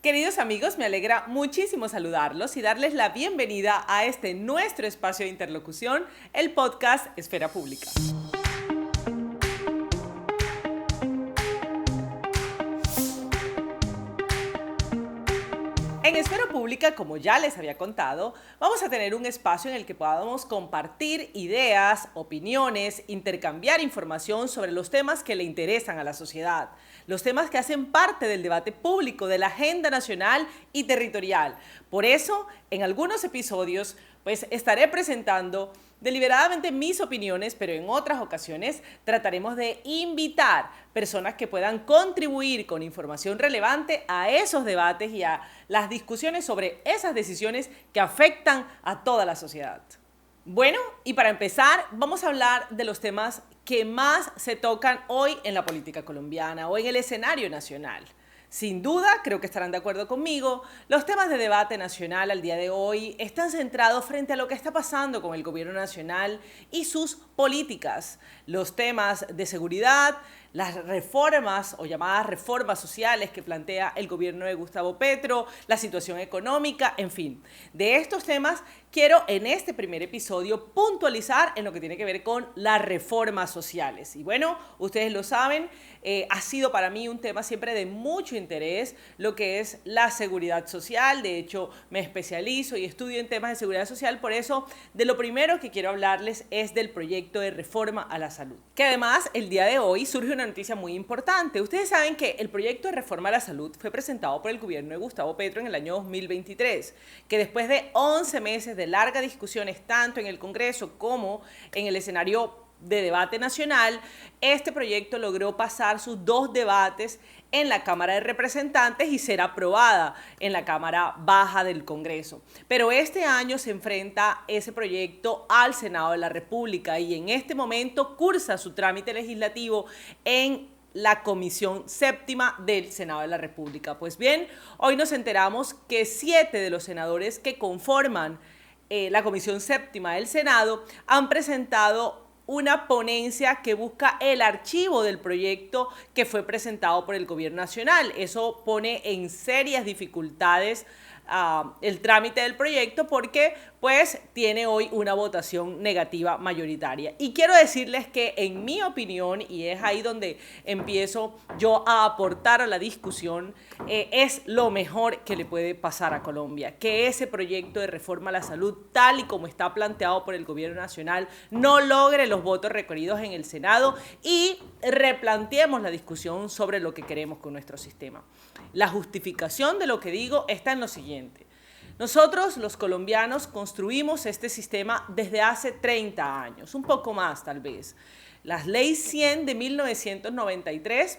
Queridos amigos, me alegra muchísimo saludarlos y darles la bienvenida a este nuestro espacio de interlocución, el podcast Esfera Pública. En Esfera Pública, como ya les había contado, vamos a tener un espacio en el que podamos compartir ideas, opiniones, intercambiar información sobre los temas que le interesan a la sociedad, los temas que hacen parte del debate público, de la agenda nacional y territorial. Por eso, en algunos episodios, estaré presentando deliberadamente mis opiniones, pero en otras ocasiones trataremos de invitar personas que puedan contribuir con información relevante a esos debates y a las discusiones sobre esas decisiones que afectan a toda la sociedad. Bueno, y para empezar, vamos a hablar de los temas que más se tocan hoy en la política colombiana o en el escenario nacional. Sin duda, creo que estarán de acuerdo conmigo, los temas de debate nacional al día de hoy están centrados frente a lo que está pasando con el gobierno nacional y sus políticas. Los temas de seguridad, las reformas o llamadas reformas sociales que plantea el gobierno de Gustavo Petro, la situación económica, en fin. De estos temas quiero en este primer episodio puntualizar en lo que tiene que ver con las reformas sociales. Y bueno, ustedes lo saben, ha sido para mí un tema siempre de mucho interés lo que es la seguridad social. De hecho, me especializo y estudio en temas de seguridad social. Por eso, de lo primero que quiero hablarles es del proyecto de reforma a la salud. Que además, el día de hoy surge una noticia muy importante. Ustedes saben que el proyecto de reforma a la salud fue presentado por el gobierno de Gustavo Petro en el año 2023, que después de 11 meses de largas discusiones, tanto en el Congreso como en el escenario de debate nacional, este proyecto logró pasar sus 2 debates en la Cámara de Representantes y ser aprobada en la Cámara Baja del Congreso. Pero este año se enfrenta ese proyecto al Senado de la República y en este momento cursa su trámite legislativo en la Comisión Séptima del Senado de la República. Pues bien, hoy nos enteramos que 7 de los senadores que conforman la Comisión Séptima del Senado han presentado una ponencia que busca el archivo del proyecto que fue presentado por el gobierno nacional. Eso pone en serias dificultades el trámite del proyecto porque pues tiene hoy una votación negativa mayoritaria. Y quiero decirles que en mi opinión, y es ahí donde empiezo yo a aportar a la discusión, es lo mejor que le puede pasar a Colombia, que ese proyecto de reforma a la salud, tal y como está planteado por el gobierno nacional, no logre los votos requeridos en el Senado y replanteemos la discusión sobre lo que queremos con nuestro sistema. La justificación de lo que digo está en lo siguiente. Nosotros, los colombianos, construimos este sistema desde hace 30 años, un poco más tal vez. La Ley 100 de 1993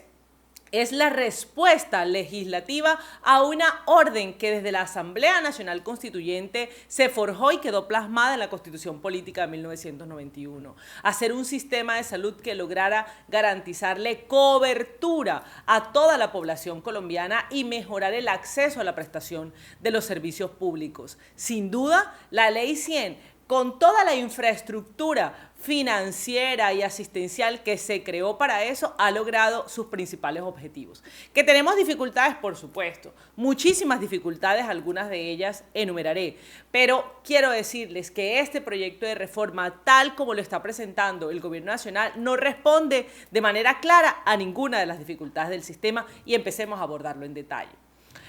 es la respuesta legislativa a una orden que desde la Asamblea Nacional Constituyente se forjó y quedó plasmada en la Constitución Política de 1991. Hacer un sistema de salud que lograra garantizarle cobertura a toda la población colombiana y mejorar el acceso a la prestación de los servicios públicos. Sin duda, la Ley 100, con toda la infraestructura financiera y asistencial que se creó para eso, ha logrado sus principales objetivos. Que tenemos dificultades, por supuesto, muchísimas dificultades, algunas de ellas enumeraré, pero quiero decirles que este proyecto de reforma, tal como lo está presentando el gobierno nacional, no responde de manera clara a ninguna de las dificultades del sistema y empecemos a abordarlo en detalle.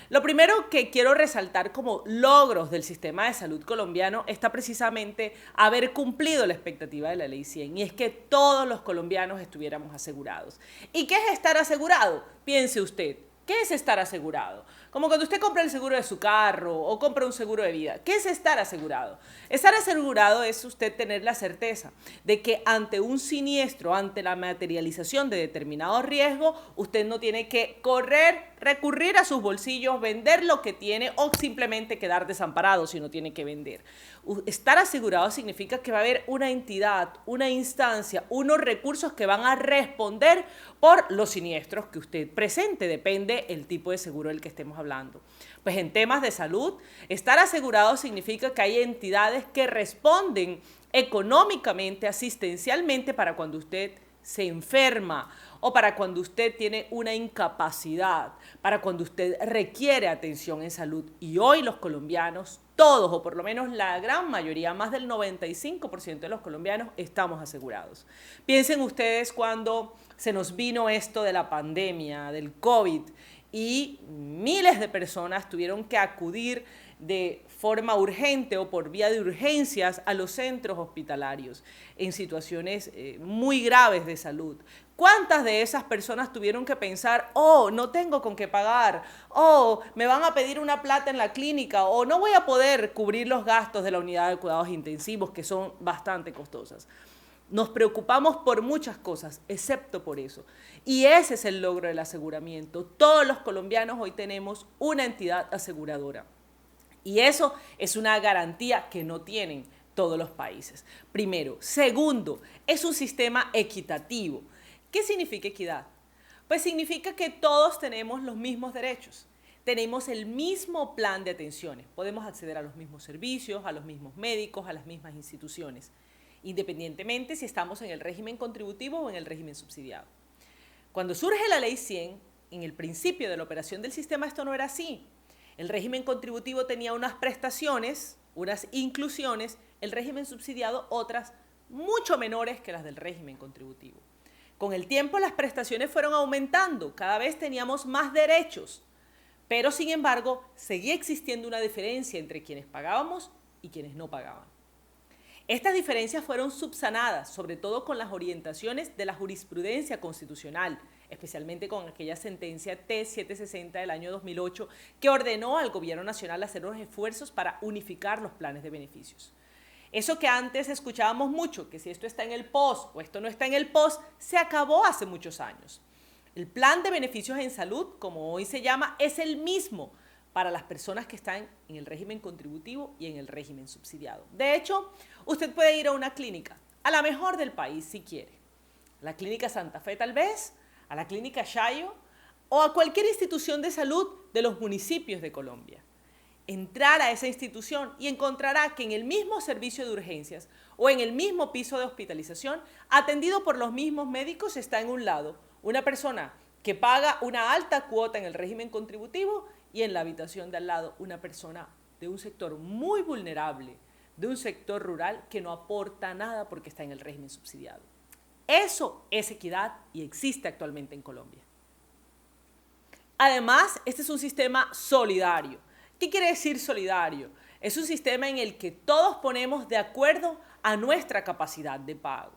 Lo primero que quiero resaltar como logros del sistema de salud colombiano está precisamente haber cumplido la expectativa de la Ley 100 y es que todos los colombianos estuviéramos asegurados. ¿Y qué es estar asegurado? Piense usted, ¿qué es estar asegurado? Como cuando usted compra el seguro de su carro o compra un seguro de vida. ¿Qué es estar asegurado? Estar asegurado es usted tener la certeza de que ante un siniestro, ante la materialización de determinado riesgo, usted no tiene que recurrir a sus bolsillos, vender lo que tiene o simplemente quedar desamparado si no tiene que vender. Estar asegurado significa que va a haber una entidad, una instancia, unos recursos que van a responder por los siniestros que usted presente. Depende el tipo de seguro del que estemos hablando. Pues en temas de salud, estar asegurado significa que hay entidades que responden económicamente, asistencialmente para cuando usted se enferma o para cuando usted tiene una incapacidad, para cuando usted requiere atención en salud. Y hoy los colombianos, todos o por lo menos la gran mayoría, más del 95% de los colombianos estamos asegurados. Piensen ustedes cuando se nos vino esto de la pandemia, del COVID, y miles de personas tuvieron que acudir de forma urgente o por vía de urgencias a los centros hospitalarios en situaciones muy graves de salud. ¿Cuántas de esas personas tuvieron que pensar, oh, no tengo con qué pagar, oh, me van a pedir una plata en la clínica, o no voy a poder cubrir los gastos de la unidad de cuidados intensivos, que son bastante costosas? Nos preocupamos por muchas cosas, excepto por eso. Y ese es el logro del aseguramiento. Todos los colombianos hoy tenemos una entidad aseguradora. Y eso es una garantía que no tienen todos los países. Primero. Segundo, es un sistema equitativo. ¿Qué significa equidad? Pues significa que todos tenemos los mismos derechos. Tenemos el mismo plan de atenciones. Podemos acceder a los mismos servicios, a los mismos médicos, a las mismas instituciones, independientemente si estamos en el régimen contributivo o en el régimen subsidiado. Cuando surge la Ley 100, en el principio de la operación del sistema esto no era así. El régimen contributivo tenía unas prestaciones, unas inclusiones, el régimen subsidiado otras mucho menores que las del régimen contributivo. Con el tiempo las prestaciones fueron aumentando, cada vez teníamos más derechos, pero sin embargo seguía existiendo una diferencia entre quienes pagábamos y quienes no pagaban. Estas diferencias fueron subsanadas, sobre todo con las orientaciones de la jurisprudencia constitucional, especialmente con aquella sentencia T-760 del año 2008, que ordenó al Gobierno Nacional hacer unos esfuerzos para unificar los planes de beneficios. Eso que antes escuchábamos mucho, que si esto está en el POS o esto no está en el POS, se acabó hace muchos años. El plan de beneficios en salud, como hoy se llama, es el mismo para las personas que están en el régimen contributivo y en el régimen subsidiado. De hecho, usted puede ir a una clínica, a la mejor del país si quiere. La Clínica Santa Fe tal vez, a la Clínica Chayo o a cualquier institución de salud de los municipios de Colombia. Entrar a esa institución y encontrará que en el mismo servicio de urgencias o en el mismo piso de hospitalización, atendido por los mismos médicos, está en un lado una persona que paga una alta cuota en el régimen contributivo y en la habitación de al lado una persona de un sector muy vulnerable, de un sector rural que no aporta nada porque está en el régimen subsidiado. Eso es equidad y existe actualmente en Colombia. Además, este es un sistema solidario. ¿Qué quiere decir solidario? Es un sistema en el que todos ponemos de acuerdo a nuestra capacidad de pago.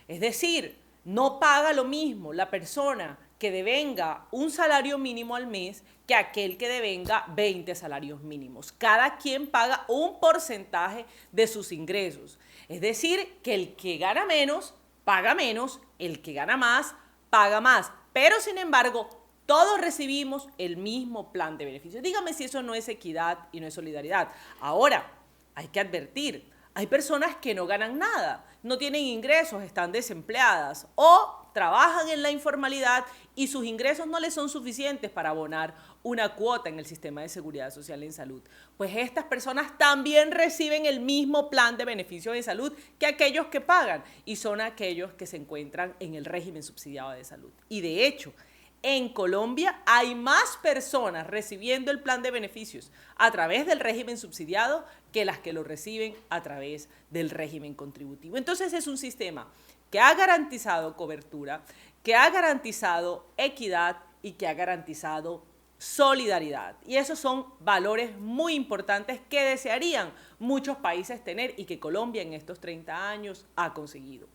Es decir, no paga lo mismo la persona que devenga un salario mínimo al mes que aquel que devenga 20 salarios mínimos. Cada quien paga un porcentaje de sus ingresos. Es decir, que el que gana menos, paga menos, el que gana más, paga más. Pero, sin embargo, todos recibimos el mismo plan de beneficios. Dígame si eso no es equidad y no es solidaridad. Ahora, hay que advertir, hay personas que no ganan nada, no tienen ingresos, están desempleadas o trabajan en la informalidad y sus ingresos no les son suficientes para abonar una cuota en el sistema de seguridad social en salud. Pues estas personas también reciben el mismo plan de beneficios de salud que aquellos que pagan y son aquellos que se encuentran en el régimen subsidiado de salud. Y de hecho, en Colombia hay más personas recibiendo el plan de beneficios a través del régimen subsidiado que las que lo reciben a través del régimen contributivo. Entonces es un sistema que ha garantizado cobertura, que ha garantizado equidad y que ha garantizado solidaridad. Y esos son valores muy importantes que desearían muchos países tener y que Colombia en estos 30 años ha conseguido.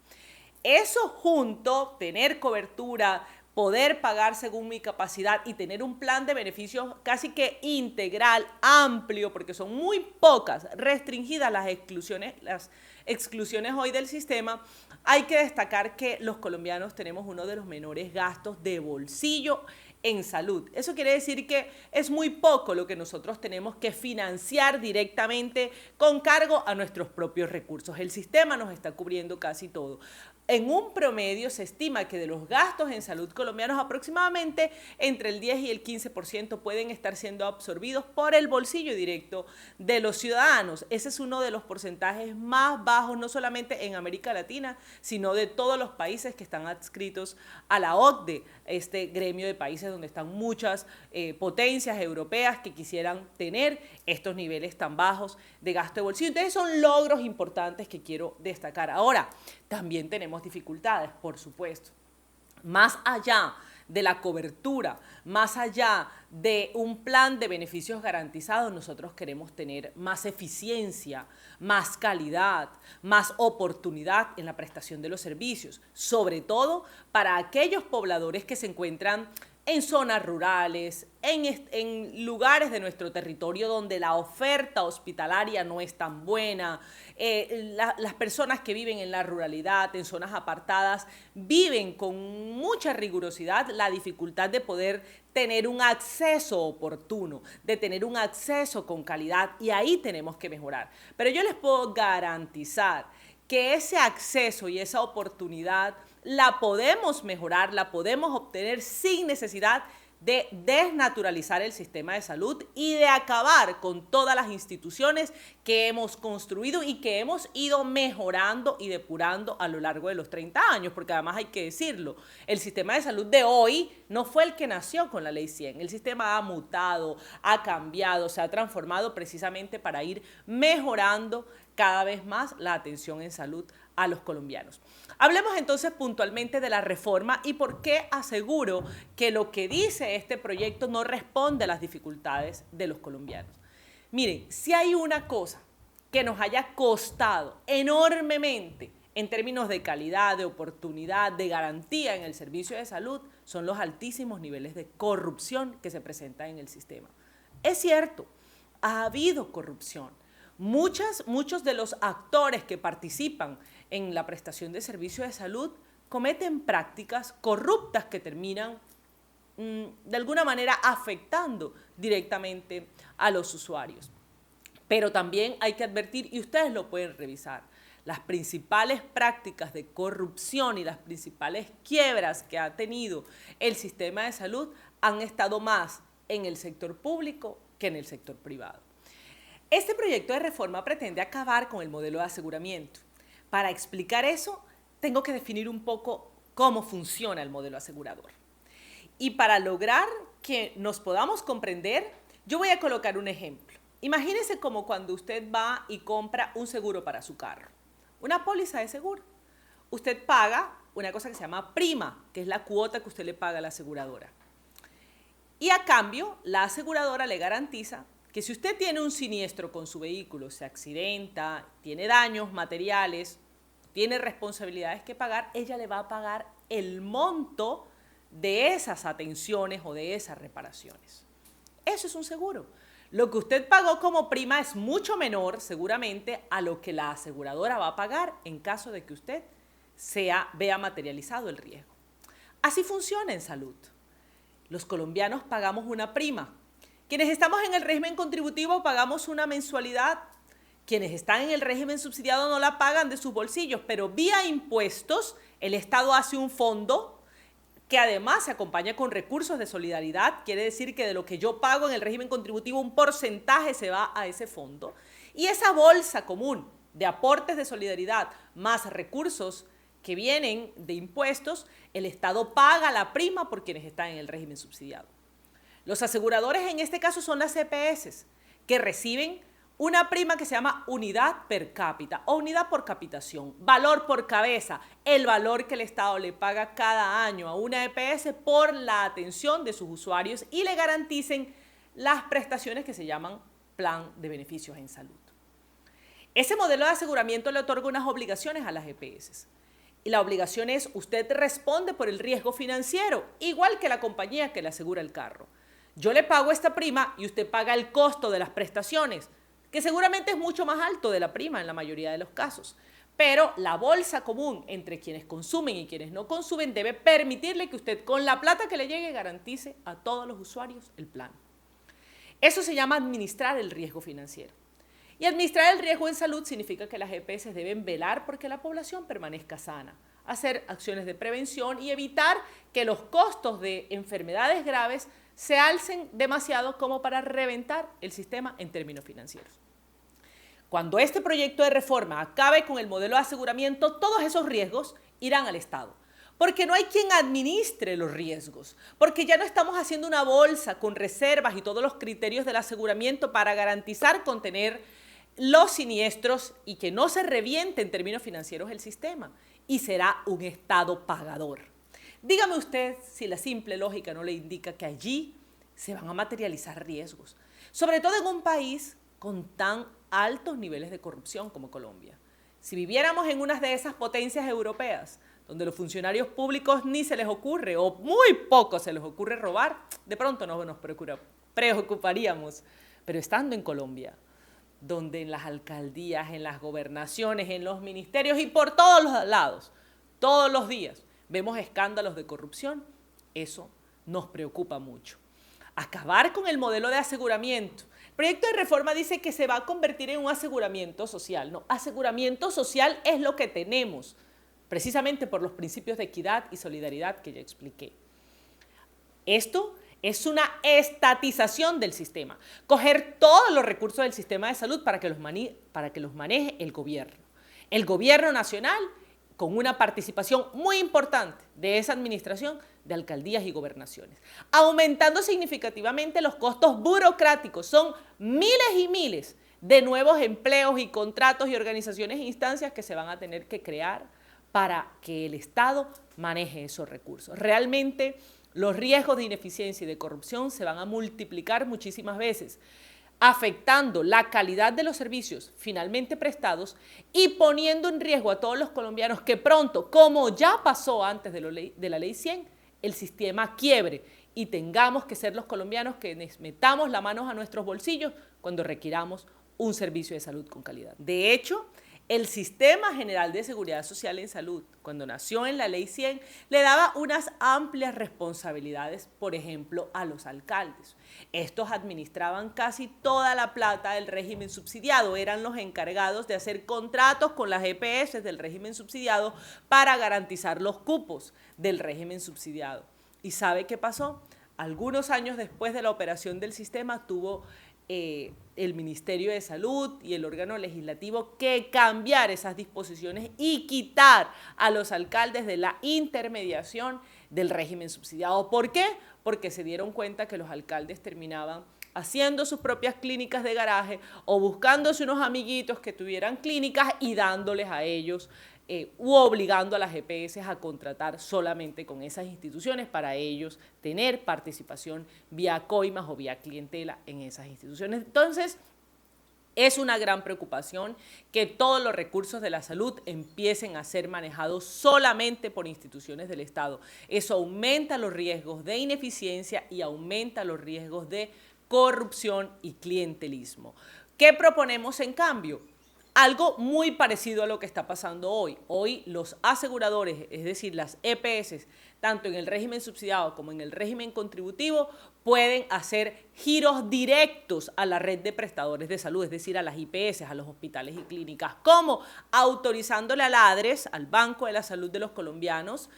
Eso junto, tener cobertura, poder pagar según mi capacidad y tener un plan de beneficios casi que integral, amplio, porque son muy pocas, restringidas las exclusiones hoy del sistema, hay que destacar que los colombianos tenemos uno de los menores gastos de bolsillo en salud. Eso quiere decir que es muy poco lo que nosotros tenemos que financiar directamente con cargo a nuestros propios recursos. El sistema nos está cubriendo casi todo. En un promedio se estima que de los gastos en salud colombianos aproximadamente entre el 10 y el 15% pueden estar siendo absorbidos por el bolsillo directo de los ciudadanos. Ese es uno de los porcentajes más bajos, no solamente en América Latina, sino de todos los países que están adscritos a la OCDE, este gremio de países donde están muchas potencias europeas que quisieran tener estos niveles tan bajos de gasto de bolsillo. Entonces son logros importantes que quiero destacar. Ahora, también tenemos dificultades, por supuesto. Más allá de la cobertura, más allá de un plan de beneficios garantizados, nosotros queremos tener más eficiencia, más calidad, más oportunidad en la prestación de los servicios, sobre todo para aquellos pobladores que se encuentran en zonas rurales, en lugares de nuestro territorio donde la oferta hospitalaria no es tan buena. Las personas que viven en la ruralidad, en zonas apartadas, viven con mucha rigurosidad la dificultad de poder tener un acceso oportuno, de tener un acceso con calidad, y ahí tenemos que mejorar. Pero yo les puedo garantizar que ese acceso y esa oportunidad la podemos mejorar, la podemos obtener sin necesidad de desnaturalizar el sistema de salud y de acabar con todas las instituciones que hemos construido y que hemos ido mejorando y depurando a lo largo de los 30 años, porque además hay que decirlo, el sistema de salud de hoy no fue el que nació con la Ley 100, el sistema ha mutado, ha cambiado, se ha transformado precisamente para ir mejorando cada vez más la atención en salud a los colombianos. Hablemos entonces puntualmente de la reforma y por qué aseguro que lo que dice este proyecto no responde a las dificultades de los colombianos. Miren, si hay una cosa que nos haya costado enormemente en términos de calidad, de oportunidad, de garantía en el servicio de salud, son los altísimos niveles de corrupción que se presentan en el sistema. Es cierto, ha habido corrupción. Muchos de los actores que participan en la prestación de servicios de salud cometen prácticas corruptas que terminan de alguna manera afectando directamente a los usuarios. Pero también hay que advertir, y ustedes lo pueden revisar, las principales prácticas de corrupción y las principales quiebras que ha tenido el sistema de salud han estado más en el sector público que en el sector privado. Este proyecto de reforma pretende acabar con el modelo de aseguramiento. Para explicar eso, tengo que definir un poco cómo funciona el modelo asegurador. Y para lograr que nos podamos comprender, yo voy a colocar un ejemplo. Imagínese como cuando usted va y compra un seguro para su carro, una póliza de seguro. Usted paga una cosa que se llama prima, que es la cuota que usted le paga a la aseguradora. Y a cambio, la aseguradora le garantiza que si usted tiene un siniestro con su vehículo, se accidenta, tiene daños materiales, tiene responsabilidades que pagar, ella le va a pagar el monto de esas atenciones o de esas reparaciones. Eso es un seguro. Lo que usted pagó como prima es mucho menor, seguramente, a lo que la aseguradora va a pagar en caso de que usted vea materializado el riesgo. Así funciona en salud. Los colombianos pagamos una prima. Quienes estamos en el régimen contributivo pagamos una mensualidad. Quienes están en el régimen subsidiado no la pagan de sus bolsillos, pero vía impuestos el Estado hace un fondo que además se acompaña con recursos de solidaridad. Quiere decir que de lo que yo pago en el régimen contributivo un porcentaje se va a ese fondo. Y esa bolsa común de aportes de solidaridad más recursos que vienen de impuestos, el Estado paga la prima por quienes están en el régimen subsidiado. Los aseguradores en este caso son las EPS, que reciben una prima que se llama unidad per cápita o unidad por capitación, valor por cabeza, el valor que el Estado le paga cada año a una EPS por la atención de sus usuarios y le garanticen las prestaciones que se llaman plan de beneficios en salud. Ese modelo de aseguramiento le otorga unas obligaciones a las EPS. Y la obligación es, usted responde por el riesgo financiero, igual que la compañía que le asegura el carro. Yo le pago esta prima y usted paga el costo de las prestaciones, que seguramente es mucho más alto de la prima en la mayoría de los casos. Pero la bolsa común entre quienes consumen y quienes no consumen debe permitirle que usted con la plata que le llegue garantice a todos los usuarios el plan. Eso se llama administrar el riesgo financiero. Y administrar el riesgo en salud significa que las EPS deben velar porque la población permanezca sana. hacer acciones de prevención y evitar que los costos de enfermedades graves se alcen demasiado como para reventar el sistema en términos financieros. Cuando este proyecto de reforma acabe con el modelo de aseguramiento, todos esos riesgos irán al Estado. Porque no hay quien administre los riesgos, porque ya no estamos haciendo una bolsa con reservas y todos los criterios del aseguramiento para garantizar contener los siniestros y que no se reviente en términos financieros el sistema, y será un Estado pagador. Dígame usted si la simple lógica no le indica que allí se van a materializar riesgos, sobre todo en un país con tan altos niveles de corrupción como Colombia. Si viviéramos en una de esas potencias europeas, donde los funcionarios públicos ni se les ocurre, o muy poco se les ocurre robar, de pronto no nos preocuparíamos. Pero estando en Colombia, donde en las alcaldías, en las gobernaciones, en los ministerios y por todos los lados, todos los días, vemos escándalos de corrupción, eso nos preocupa mucho. Acabar con el modelo de aseguramiento. El proyecto de reforma dice que se va a convertir en un aseguramiento social. No, aseguramiento social es lo que tenemos, precisamente por los principios de equidad y solidaridad que ya expliqué. Esto es una estatización del sistema, coger todos los recursos del sistema de salud para que los maneje el gobierno nacional, con una participación muy importante de esa administración de alcaldías y gobernaciones, aumentando significativamente los costos burocráticos. Son miles y miles de nuevos empleos y contratos y organizaciones e instancias que se van a tener que crear para que el Estado maneje esos recursos. Realmente los riesgos de ineficiencia y de corrupción se van a multiplicar muchísimas veces, afectando la calidad de los servicios finalmente prestados y poniendo en riesgo a todos los colombianos que pronto, como ya pasó antes de la Ley 100, el sistema quiebre y tengamos que ser los colombianos que metamos las manos a nuestros bolsillos cuando requiramos un servicio de salud con calidad. De hecho, el Sistema General de Seguridad Social en Salud, cuando nació en la Ley 100, le daba unas amplias responsabilidades, por ejemplo, a los alcaldes. Estos administraban casi toda la plata del régimen subsidiado, eran los encargados de hacer contratos con las EPS del régimen subsidiado para garantizar los cupos del régimen subsidiado. ¿Y sabe qué pasó? Algunos años después de la operación del sistema tuvo el Ministerio de Salud y el órgano legislativo que cambiar esas disposiciones y quitar a los alcaldes de la intermediación del régimen subsidiado. ¿Por qué? Porque se dieron cuenta que los alcaldes terminaban haciendo sus propias clínicas de garaje o buscándose unos amiguitos que tuvieran clínicas y dándoles a ellos u obligando a las EPS a contratar solamente con esas instituciones para ellos tener participación vía coimas o vía clientela en esas instituciones. Entonces, es una gran preocupación que todos los recursos de la salud empiecen a ser manejados solamente por instituciones del Estado. Eso aumenta los riesgos de ineficiencia y aumenta los riesgos de corrupción y clientelismo. ¿Qué proponemos en cambio? Algo muy parecido a lo que está pasando hoy. Hoy los aseguradores, es decir, las EPS, tanto en el régimen subsidiado como en el régimen contributivo, pueden hacer giros directos a la red de prestadores de salud, es decir, a las IPS, a los hospitales y clínicas, como autorizándole a la ADRES, al Banco de la Salud de los Colombianos,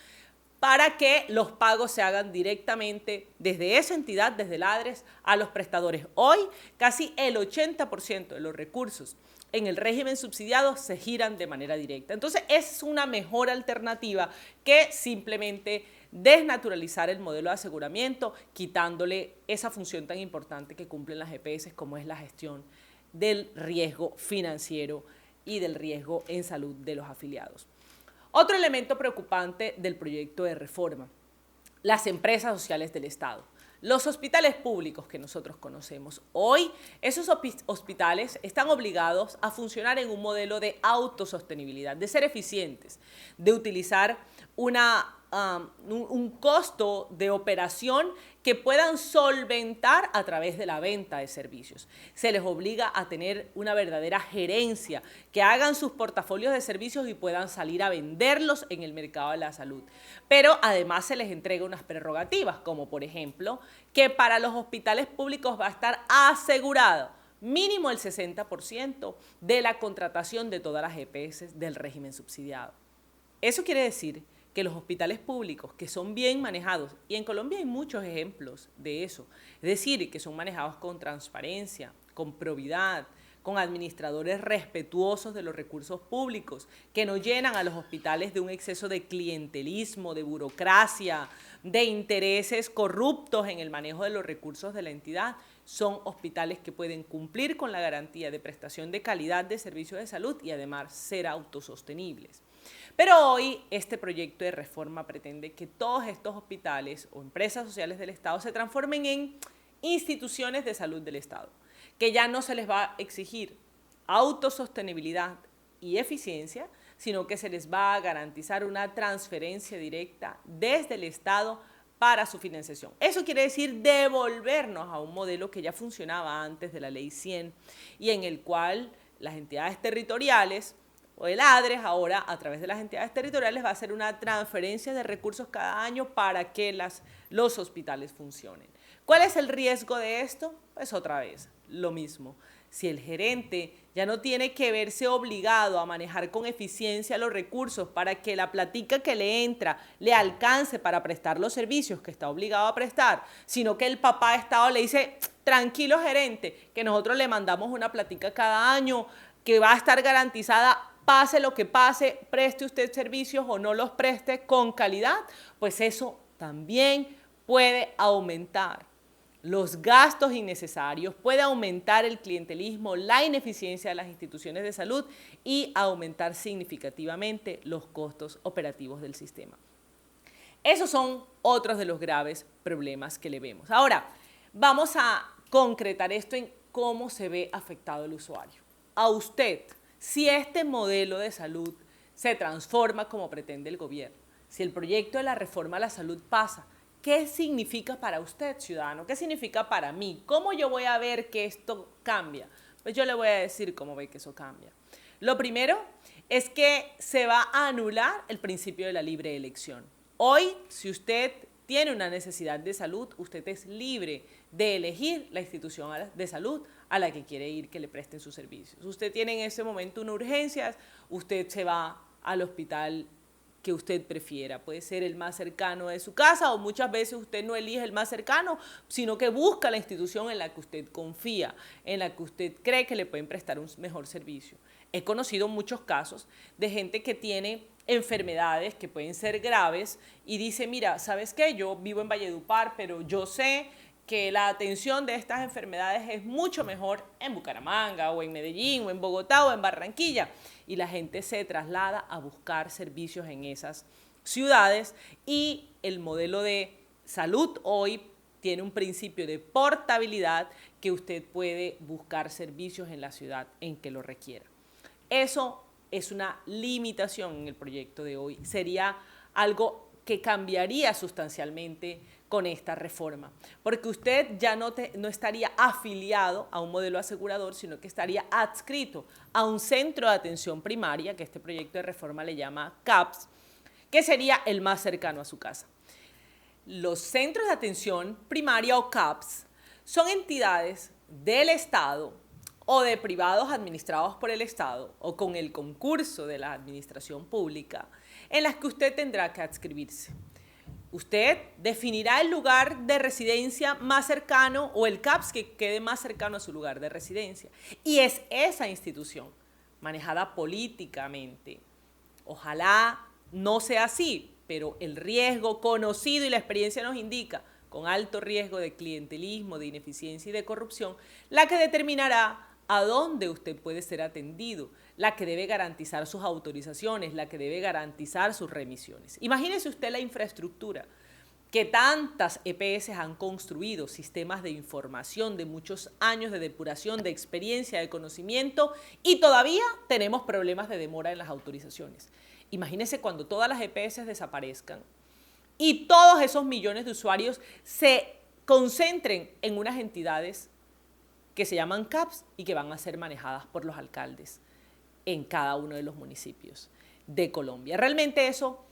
para que los pagos se hagan directamente desde esa entidad, desde la ADRES, a los prestadores. Hoy, casi el 80% de los recursos en el régimen subsidiado se giran de manera directa. Entonces, es una mejor alternativa que simplemente desnaturalizar el modelo de aseguramiento, quitándole esa función tan importante que cumplen las EPS, como es la gestión del riesgo financiero y del riesgo en salud de los afiliados. Otro elemento preocupante del proyecto de reforma: las empresas sociales del Estado. Los hospitales públicos que nosotros conocemos hoy, esos hospitales están obligados a funcionar en un modelo de autosostenibilidad, de ser eficientes, de utilizar un costo de operación que puedan solventar a través de la venta de servicios. Se les obliga a tener una verdadera gerencia, que hagan sus portafolios de servicios y puedan salir a venderlos en el mercado de la salud. Pero además se les entrega unas prerrogativas, como por ejemplo, que para los hospitales públicos va a estar asegurado mínimo el 60% de la contratación de todas las EPS del régimen subsidiado. Eso quiere decir que los hospitales públicos que son bien manejados, y en Colombia hay muchos ejemplos de eso, es decir, que son manejados con transparencia, con probidad, con administradores respetuosos de los recursos públicos, que no llenan a los hospitales de un exceso de clientelismo, de burocracia, de intereses corruptos en el manejo de los recursos de la entidad, son hospitales que pueden cumplir con la garantía de prestación de calidad de servicios de salud y además ser autosostenibles. Pero hoy este proyecto de reforma pretende que todos estos hospitales o empresas sociales del Estado se transformen en instituciones de salud del Estado, que ya no se les va a exigir autosostenibilidad y eficiencia, sino que se les va a garantizar una transferencia directa desde el Estado para su financiación. Eso quiere decir devolvernos a un modelo que ya funcionaba antes de la Ley 100 y en el cual las entidades territoriales o el ADRES ahora a través de las entidades territoriales va a hacer una transferencia de recursos cada año para que los hospitales funcionen. ¿Cuál es el riesgo de esto? Pues otra vez, lo mismo. Si el gerente ya no tiene que verse obligado a manejar con eficiencia los recursos para que la platica que le entra le alcance para prestar los servicios que está obligado a prestar, sino que el papá de Estado le dice, tranquilo gerente, que nosotros le mandamos una platica cada año que va a estar garantizada, pase lo que pase, preste usted servicios o no los preste con calidad, pues eso también puede aumentar los gastos innecesarios, puede aumentar el clientelismo, la ineficiencia de las instituciones de salud y aumentar significativamente los costos operativos del sistema. Esos son otros de los graves problemas que le vemos. Ahora, vamos a concretar esto en cómo se ve afectado el usuario. A usted, si este modelo de salud se transforma como pretende el gobierno, si el proyecto de la reforma a la salud pasa, ¿qué significa para usted, ciudadano? ¿Qué significa para mí? ¿Cómo yo voy a ver que esto cambia? Pues yo le voy a decir cómo ve que eso cambia. Lo primero es que se va a anular el principio de la libre elección. Hoy, si usted tiene una necesidad de salud, usted es libre de elegir la institución de salud a la que quiere ir que le presten sus servicios. Usted tiene en ese momento una urgencia, usted se va al hospital que usted prefiera. Puede ser el más cercano de su casa o muchas veces usted no elige el más cercano, sino que busca la institución en la que usted confía, en la que usted cree que le pueden prestar un mejor servicio. He conocido muchos casos de gente que tiene enfermedades que pueden ser graves y dice, mira, ¿sabes qué? Yo vivo en Valledupar, pero yo sé que la atención de estas enfermedades es mucho mejor en Bucaramanga o en Medellín o en Bogotá o en Barranquilla y la gente se traslada a buscar servicios en esas ciudades y el modelo de salud hoy tiene un principio de portabilidad que usted puede buscar servicios en la ciudad en que lo requiera. Eso es una limitación en el proyecto de hoy, sería algo que cambiaría sustancialmente con esta reforma, porque usted ya no estaría afiliado a un modelo asegurador, sino que estaría adscrito a un centro de atención primaria, que este proyecto de reforma le llama CAPS, que sería el más cercano a su casa. Los centros de atención primaria o CAPS son entidades del Estado o de privados administrados por el Estado o con el concurso de la administración pública en las que usted tendrá que adscribirse. Usted definirá el lugar de residencia más cercano o el CAPS que quede más cercano a su lugar de residencia. Y es esa institución manejada políticamente. Ojalá no sea así, pero el riesgo conocido y la experiencia nos indica, con alto riesgo de clientelismo, de ineficiencia y de corrupción, la que determinará a dónde usted puede ser atendido, la que debe garantizar sus autorizaciones, la que debe garantizar sus remisiones. Imagínese usted la infraestructura que tantas EPS han construido, sistemas de información de muchos años de depuración, de experiencia, de conocimiento, y todavía tenemos problemas de demora en las autorizaciones. Imagínese cuando todas las EPS desaparezcan y todos esos millones de usuarios se concentren en unas entidades que se llaman CAPS y que van a ser manejadas por los alcaldes en cada uno de los municipios de Colombia. Realmente eso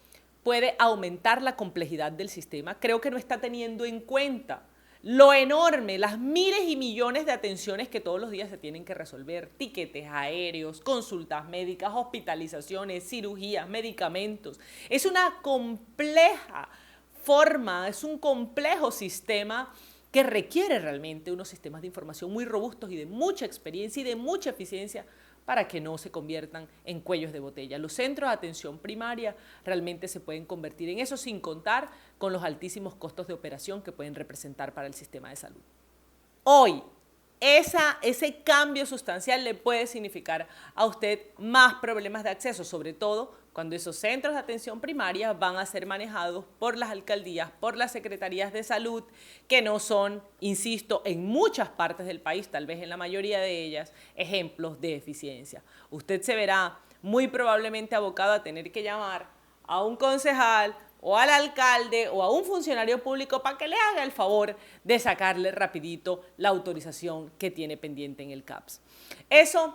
puede aumentar la complejidad del sistema. Creo que no está teniendo en cuenta lo enorme, las miles y millones de atenciones que todos los días se tienen que resolver, tiquetes aéreos, consultas médicas, hospitalizaciones, cirugías, medicamentos. Es una compleja forma, es un complejo sistema que requiere realmente unos sistemas de información muy robustos y de mucha experiencia y de mucha eficiencia para que no se conviertan en cuellos de botella. Los centros de atención primaria realmente se pueden convertir en eso, sin contar con los altísimos costos de operación que pueden representar para el sistema de salud. Hoy, ese cambio sustancial le puede significar a usted más problemas de acceso, sobre todo cuando esos centros de atención primaria van a ser manejados por las alcaldías, por las secretarías de salud, que no son, insisto, en muchas partes del país, tal vez en la mayoría de ellas, ejemplos de eficiencia. Usted se verá muy probablemente abocado a tener que llamar a un concejal o al alcalde o a un funcionario público para que le haga el favor de sacarle rapidito la autorización que tiene pendiente en el CAPS. Esos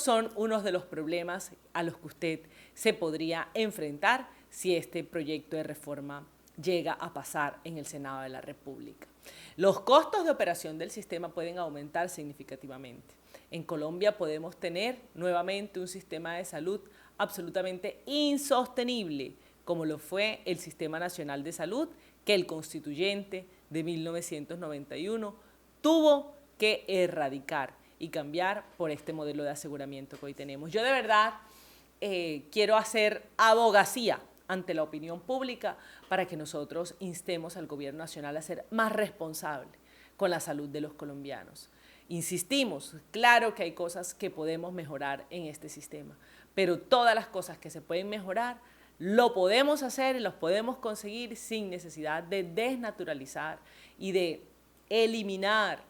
son unos de los problemas a los que usted se podría enfrentar si este proyecto de reforma llega a pasar en el Senado de la República. Los costos de operación del sistema pueden aumentar significativamente. En Colombia podemos tener nuevamente un sistema de salud absolutamente insostenible, como lo fue el Sistema Nacional de Salud, que el constituyente de 1991 tuvo que erradicar y cambiar por este modelo de aseguramiento que hoy tenemos. Yo de verdad quiero hacer abogacía ante la opinión pública para que nosotros instemos al gobierno nacional a ser más responsable con la salud de los colombianos. Insistimos, claro que hay cosas que podemos mejorar en este sistema, pero todas las cosas que se pueden mejorar lo podemos hacer y los podemos conseguir sin necesidad de desnaturalizar y de eliminar,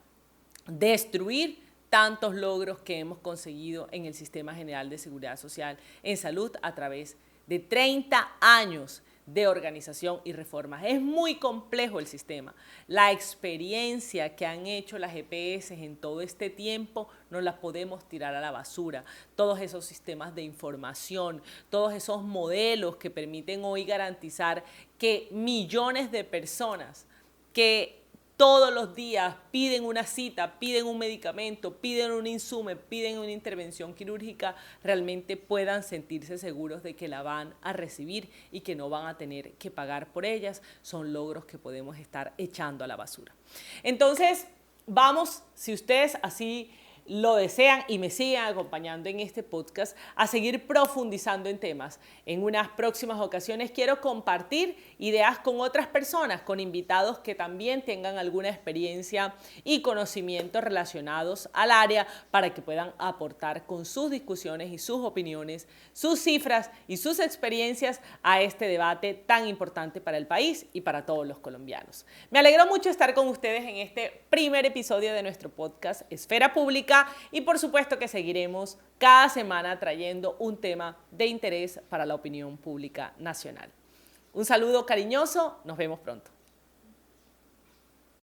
destruir tantos logros que hemos conseguido en el Sistema General de Seguridad Social en salud a través de 30 años de organización y reformas. Es muy complejo el sistema. La experiencia que han hecho las EPS en todo este tiempo no la podemos tirar a la basura. Todos esos sistemas de información, todos esos modelos que permiten hoy garantizar que millones de personas que todos los días piden una cita, piden un medicamento, piden un insumo, piden una intervención quirúrgica, realmente puedan sentirse seguros de que la van a recibir y que no van a tener que pagar por ellas, son logros que podemos estar echando a la basura. Entonces, vamos, si ustedes así lo desean y me siguen acompañando en este podcast, a seguir profundizando en temas. En unas próximas ocasiones quiero compartir ideas con otras personas, con invitados que también tengan alguna experiencia y conocimientos relacionados al área para que puedan aportar con sus discusiones y sus opiniones, sus cifras y sus experiencias a este debate tan importante para el país y para todos los colombianos. Me alegró mucho estar con ustedes en este primer episodio de nuestro podcast Esfera Pública y por supuesto que seguiremos cada semana trayendo un tema de interés para la opinión pública nacional. Un saludo cariñoso, nos vemos pronto.